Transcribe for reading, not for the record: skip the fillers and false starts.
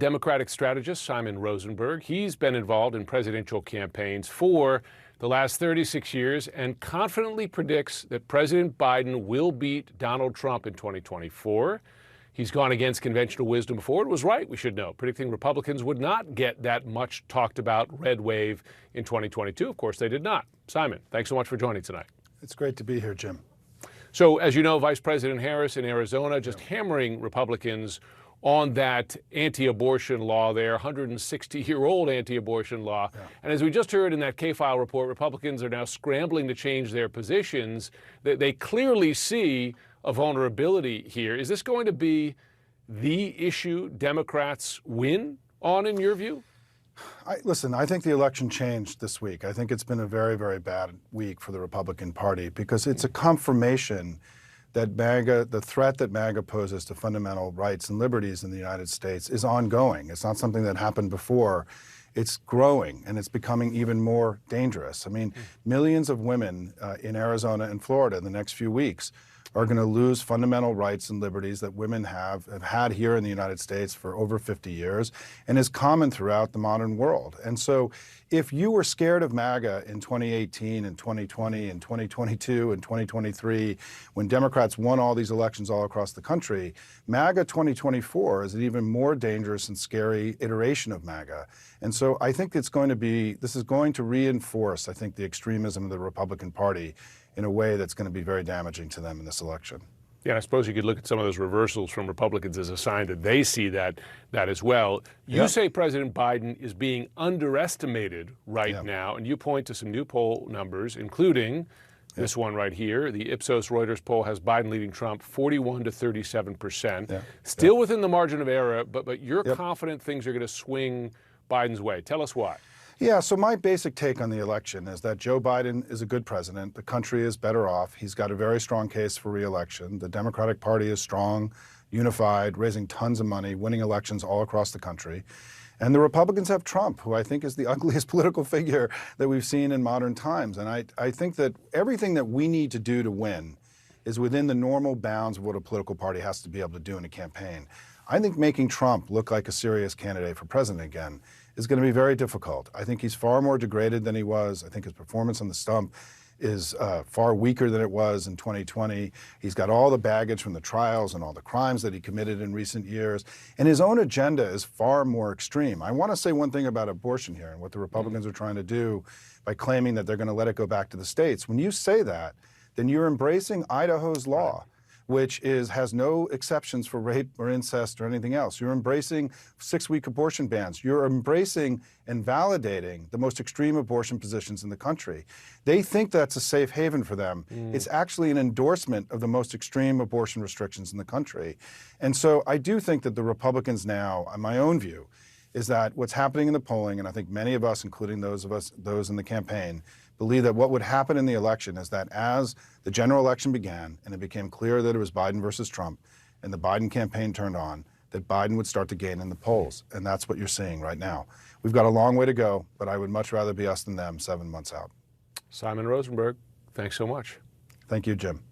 Democratic strategist Simon Rosenberg. He's been involved in presidential campaigns for the last 36 years and confidently predicts that President Biden will beat Donald Trump in 2024. He's gone against conventional wisdom before. It was right, we should know, predicting Republicans would not get that much talked about red wave in 2022. Of course, they did not. Simon, thanks so much for joining tonight. It's great to be here, Jim. So, as you know, Vice President Harris in Arizona just hammering Republicans on that anti-abortion law there, 160-year-old anti-abortion law. Yeah. And as we just heard in that K-File report, Republicans are now scrambling to change their positions. They clearly see a vulnerability here. Is this going to be the issue Democrats win on, in your view? Listen, I think the election changed this week. I think it's been a very, very bad week for the Republican Party because it's a confirmation that MAGA, the threat that MAGA poses to fundamental rights and liberties in the United States is ongoing. It's not something that happened before. It's growing, and it's becoming even more dangerous. I mean, millions of women in Arizona and Florida in the next few weeks are going to lose fundamental rights and liberties that women have had here in the United States for over 50 years and is common throughout the modern world. And so if you were scared of MAGA in 2018 and 2020 and 2022 and 2023, when Democrats won all these elections all across the country, MAGA 2024 is an even more dangerous and scary iteration of MAGA. And so I think this is going to reinforce, I think, the extremism of the Republican Party in a way that's going to be very damaging to them in this election. Yeah, I suppose you could look at some of those reversals from Republicans as a sign that they see that as well. You say President Biden is being underestimated right now, and you point to some new poll numbers, including this one right here. The Ipsos Reuters poll has Biden leading Trump 41 to 37%. Still within the margin of error, but you're confident things are going to swing Biden's way. Tell us why. Yeah, so my basic take on the election is that Joe Biden is a good president. The country is better off. He's got a very strong case for re-election. The Democratic Party is strong, unified, raising tons of money, winning elections all across the country. And the Republicans have Trump, who I think is the ugliest political figure that we've seen in modern times. And I think that everything that we need to do to win is within the normal bounds of what a political party has to be able to do in a campaign. I think making Trump look like a serious candidate for president again is going to be very difficult. I think he's far more degraded than he was. I think his performance on the stump is far weaker than it was in 2020. He's got all the baggage from the trials and all the crimes that he committed in recent years. And his own agenda is far more extreme. I want to say one thing about abortion here and what the Republicans are trying to do by claiming that they're going to let it go back to the states. When you say that, then you're embracing Idaho's law, which has no exceptions for rape or incest or anything else. You're embracing 6-week abortion bans. You're embracing and validating the most extreme abortion positions in the country. They think that's a safe haven for them. It's actually an endorsement of the most extreme abortion restrictions in the country. And so I do think that the Republicans now, in my own view, is that what's happening in the polling, and I think many of us, including those in the campaign, believe that what would happen in the election is that as the general election began and it became clear that it was Biden versus Trump and the Biden campaign turned on, that Biden would start to gain in the polls. And that's what you're seeing right now. We've got a long way to go, but I would much rather be us than them 7 months out. Simon Rosenberg, thanks so much. Thank you, Jim.